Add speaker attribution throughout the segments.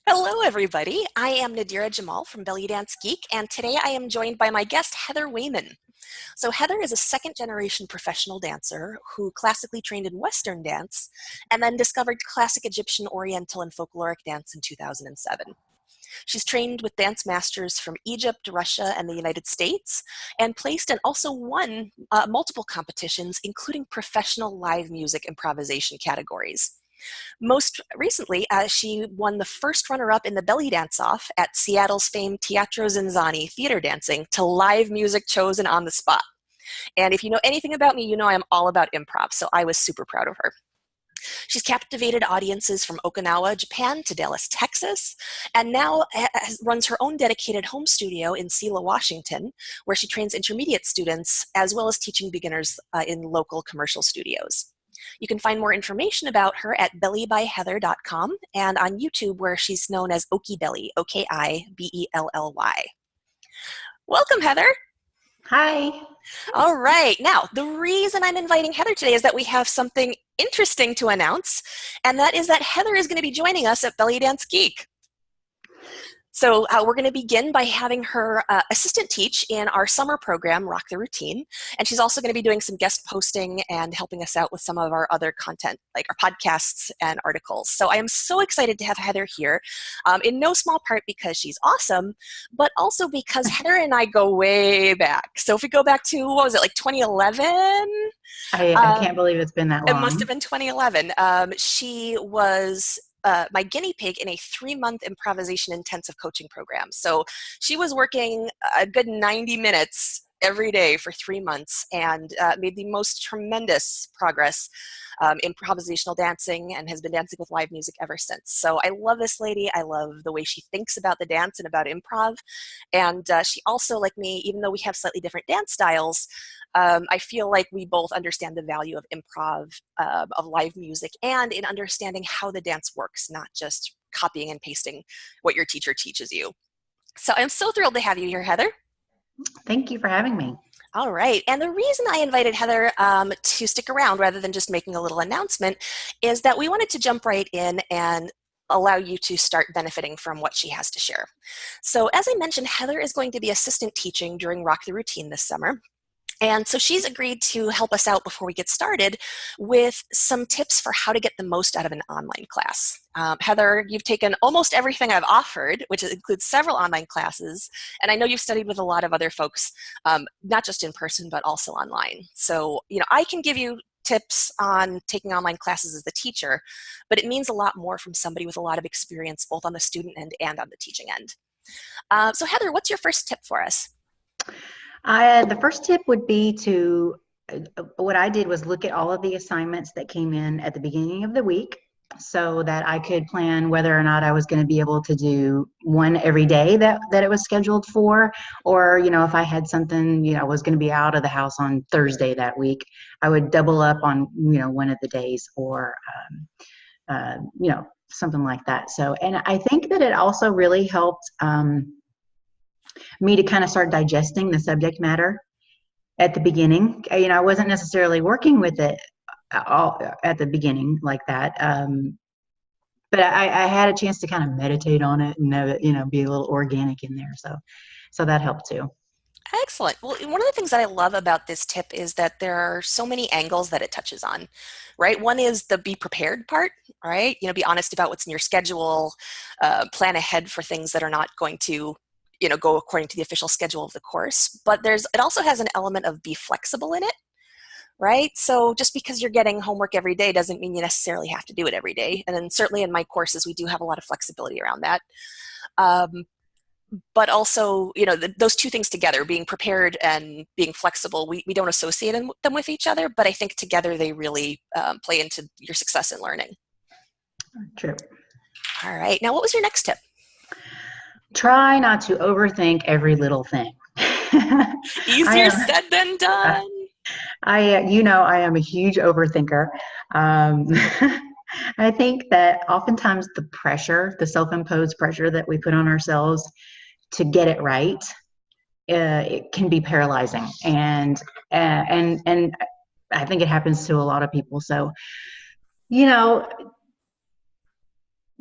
Speaker 1: Hello, everybody. I am Nadira Jamal from Belly Dance Geek, and today I am joined by my guest, Heather Wayman. So, Heather is a second generation professional dancer who classically trained in Western dance and then discovered classic Egyptian, Oriental, and folkloric dance in 2007. She's trained with dance masters from Egypt, Russia, and the United States, and placed and also won multiple competitions, including professional live music improvisation categories. Most recently, she won the first runner-up in the Belly Dance Off at Seattle's famed Teatro Zinzani theater dancing to live music chosen on the spot. And if you know anything about me, you know I'm all about improv, so I was super proud of her. She's captivated audiences from Okinawa, Japan to Dallas, Texas, and now runs her own dedicated home studio in Selah, Washington, where she trains intermediate students as well as teaching beginners in local commercial studios. You can find more information about her at bellybyheather.com and on YouTube, where she's known as Oki Belly, Okibelly. Welcome, Heather.
Speaker 2: Hi.
Speaker 1: All right. Now, the reason I'm inviting Heather today is that we have something interesting to announce, and that is that Heather is going to be joining us at Belly Dance Geek. So we're going to begin by having her assistant teach in our summer program, Rock the Routine. And she's also going to be doing some guest posting and helping us out with some of our other content, like our podcasts and articles. So I am so excited to have Heather here, in no small part because she's awesome, but also because Heather and I go way back. So if we go back to, what was it, like 2011?
Speaker 2: I can't believe it's been that
Speaker 1: It
Speaker 2: long.
Speaker 1: must have been 2011. She was my guinea pig in a 3-month improvisation intensive coaching program. So she was working a good 90 minutes every day for 3 months and made the most tremendous progress in improvisational dancing and has been dancing with live music ever since. So I love this lady. I love the way she thinks about the dance and about improv. And she also, like me, even though we have slightly different dance styles, I feel like we both understand the value of improv, of live music, and in understanding how the dance works, not just copying and pasting what your teacher teaches you. So I'm so thrilled to have you here, Heather.
Speaker 2: Thank you for having me.
Speaker 1: All right. And the reason I invited Heather to stick around rather than just making a little announcement is that we wanted to jump right in and allow you to start benefiting from what she has to share. So as I mentioned, Heather is going to be assistant teaching during Rock the Routine this summer. And so she's agreed to help us out before we get started with some tips for how to get the most out of an online class. Heather, you've taken almost everything I've offered, which includes several online classes, and I know you've studied with a lot of other folks, not just in person, but also online. So, I can give you tips on taking online classes as the teacher, but it means a lot more from somebody with a lot of experience, both on the student end and on the teaching end. So Heather, what's your first tip for us?
Speaker 2: The first tip would be what I did was look at all of the assignments that came in at the beginning of the week so that I could plan whether or not I was going to be able to do one every day that it was scheduled for, or, if I had something, I was going to be out of the house on Thursday that week, I would double up on, one of the days or, something like that. So, and I think that it also really helped, me to kind of start digesting the subject matter at the beginning. I wasn't necessarily working with it all at the beginning like that. But I had a chance to kind of meditate on it and know that, be a little organic in there. So that helped too.
Speaker 1: Excellent. Well, one of the things that I love about this tip is that there are so many angles that it touches on, right? One is the be prepared part, right? Be honest about what's in your schedule, plan ahead for things that are not going to go according to the official schedule of the course. But it also has an element of be flexible in it, right? So just because you're getting homework every day doesn't mean you necessarily have to do it every day. And then certainly in my courses, we do have a lot of flexibility around that. But also, those two things together, being prepared and being flexible, we don't associate them with each other, but I think together they really play into your success in learning.
Speaker 2: True.
Speaker 1: All right. Now, what was your next tip?
Speaker 2: Try not to overthink every little thing.
Speaker 1: Easier said than done.
Speaker 2: I am a huge overthinker. I think that oftentimes the self-imposed pressure that we put on ourselves to get it right, it can be paralyzing. And I think it happens to a lot of people. So,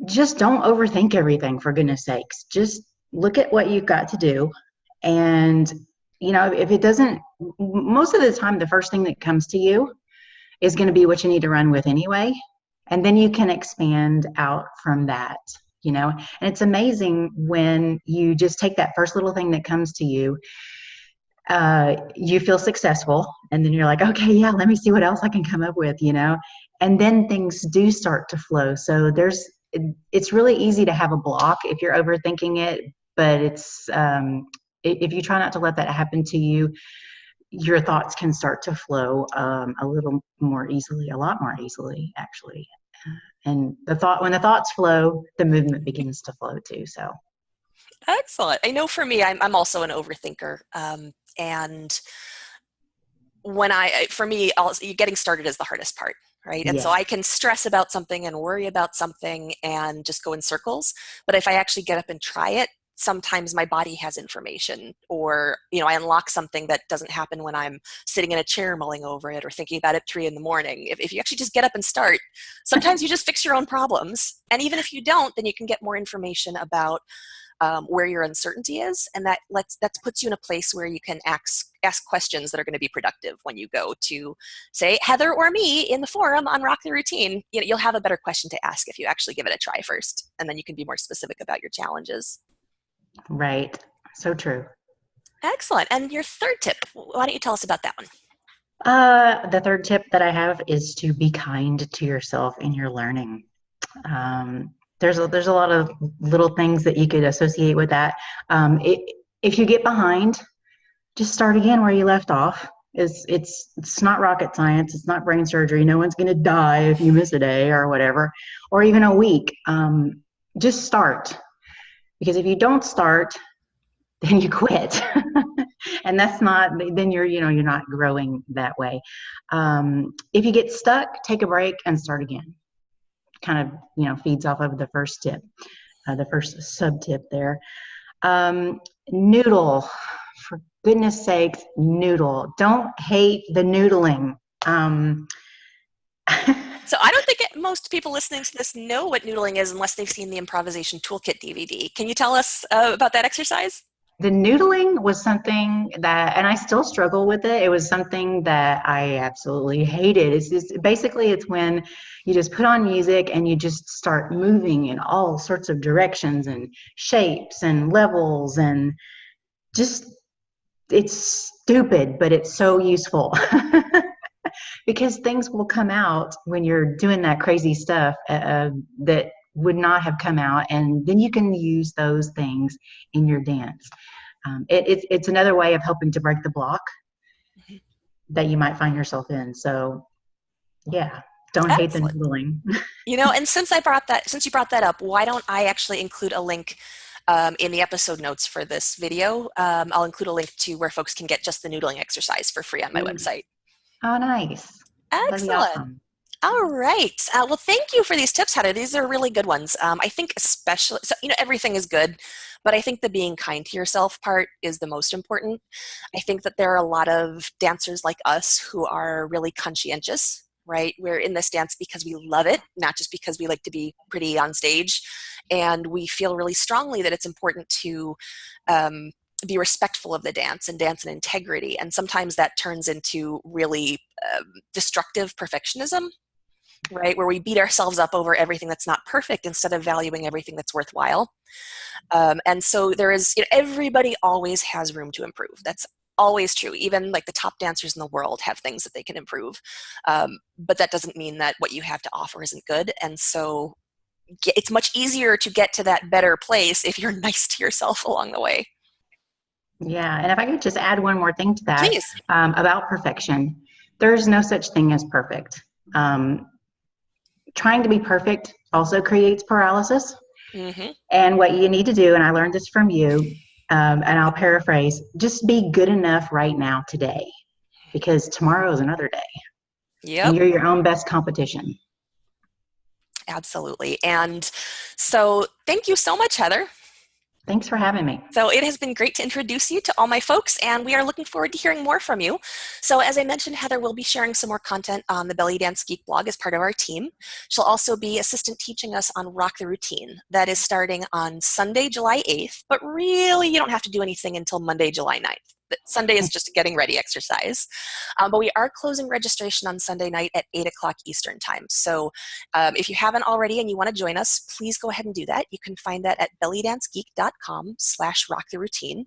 Speaker 2: just don't overthink everything, for goodness sakes. Just look at what you've got to do. And, if it doesn't, most of the time, the first thing that comes to you is going to be what you need to run with anyway. And then you can expand out from that. And it's amazing when you just take that first little thing that comes to you, you feel successful, and then you're like, okay, yeah, let me see what else I can come up with. And then things do start to flow. So it's really easy to have a block if you're overthinking it, but if you try not to let that happen to you, your thoughts can start to flow a little more easily, a lot more easily, actually. And when the thoughts flow, the movement begins to flow too. So,
Speaker 1: Excellent. I know for me, I'm also an overthinker. And for me, getting started is the hardest part, right? And so
Speaker 2: yeah.
Speaker 1: I can stress about something and worry about something and just go in circles. But if I actually get up and try it, sometimes my body has information, or I unlock something that doesn't happen when I'm sitting in a chair mulling over it or thinking about it 3 a.m. If you actually just get up and start, sometimes you just fix your own problems. And even if you don't, then you can get more information about where your uncertainty is, and that puts you in a place where you can ask questions that are going to be productive when you go to, say, Heather or me in the forum on Rock the Routine. You'll have a better question to ask if you actually give it a try first, and then you can be more specific about your challenges.
Speaker 2: Right. So true.
Speaker 1: Excellent. And your third tip, why don't you tell us about that one?
Speaker 2: The third tip that I have is to be kind to yourself in your learning. There's a lot of little things that you could associate with that. If you get behind, just start again where you left off. It's not rocket science. It's not brain surgery. No one's going to die if you miss a day or whatever, or even a week. Just start, because if you don't start, then you quit. And that's not, then you're not growing that way. If you get stuck, take a break and start again. Kind of feeds off of the first tip, the first sub tip there. Noodle, for goodness sakes, noodle. Don't hate the noodling.
Speaker 1: So I don't think most people listening to this know what noodling is unless they've seen the Improvisation Toolkit DVD. Can you tell us about that exercise?
Speaker 2: The noodling was something that, and I still struggle with it. It was something that I absolutely hated. It's when you just put on music and you just start moving in all sorts of directions and shapes and levels, and just, it's stupid, but it's so useful. Because things will come out when you're doing that crazy stuff that would not have come out, and then you can use those things in your dance. It's another way of helping to break the block that you might find yourself in. So, yeah, don't hate the
Speaker 1: Excellent.
Speaker 2: noodling.
Speaker 1: And since you brought that up, why don't I actually include a link in the episode notes for this video? I'll include a link to where folks can get just the noodling exercise for free on my website.
Speaker 2: Oh, nice. That'd be
Speaker 1: Excellent.
Speaker 2: awesome.
Speaker 1: All right. Well, thank you for these tips, Heather. These are really good ones. I think especially, so, everything is good, but I think the being kind to yourself part is the most important. I think that there are a lot of dancers like us who are really conscientious, right? We're in this dance because we love it, not just because we like to be pretty on stage. And we feel really strongly that it's important to be respectful of the dance and dance in integrity. And sometimes that turns into really destructive perfectionism, right? Where we beat ourselves up over everything that's not perfect instead of valuing everything that's worthwhile. And so everybody always has room to improve. That's always true. Even like the top dancers in the world have things that they can improve. But that doesn't mean that what you have to offer isn't good. And so it's much easier to get to that better place if you're nice to yourself along the way.
Speaker 2: Yeah, and if I could just add one more thing to that,
Speaker 1: Please.
Speaker 2: about perfection, there's no such thing as perfect. Trying to be perfect also creates paralysis.
Speaker 1: Mm-hmm.
Speaker 2: And what you need to do, and I learned this from you, and I'll paraphrase, just be good enough right now today, because tomorrow is another day. And
Speaker 1: Yep.
Speaker 2: you're your own best competition.
Speaker 1: Absolutely. And so thank you so much, Heather.
Speaker 2: Thanks for having me.
Speaker 1: So it has been great to introduce you to all my folks, and we are looking forward to hearing more from you. So as I mentioned, Heather will be sharing some more content on the Belly Dance Geek blog as part of our team. She'll also be assistant teaching us on Rock the Routine. That is starting on Sunday, July 8th, but really you don't have to do anything until Monday, July 9th. Sunday is just a getting ready exercise. But we are closing registration on Sunday night at 8 o'clock Eastern time. So if you haven't already and you want to join us, please go ahead and do that. You can find that at bellydancegeek.com/rocktheroutine.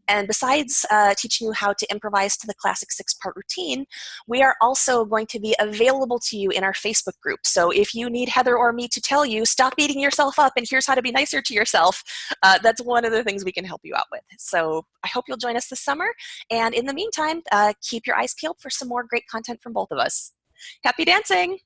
Speaker 1: And besides teaching you how to improvise to the classic 6-part routine, we are also going to be available to you in our Facebook group. So if you need Heather or me to tell you, stop beating yourself up and here's how to be nicer to yourself, that's one of the things we can help you out with. So I hope you'll join us this summer. And in the meantime, keep your eyes peeled for some more great content from both of us. Happy dancing!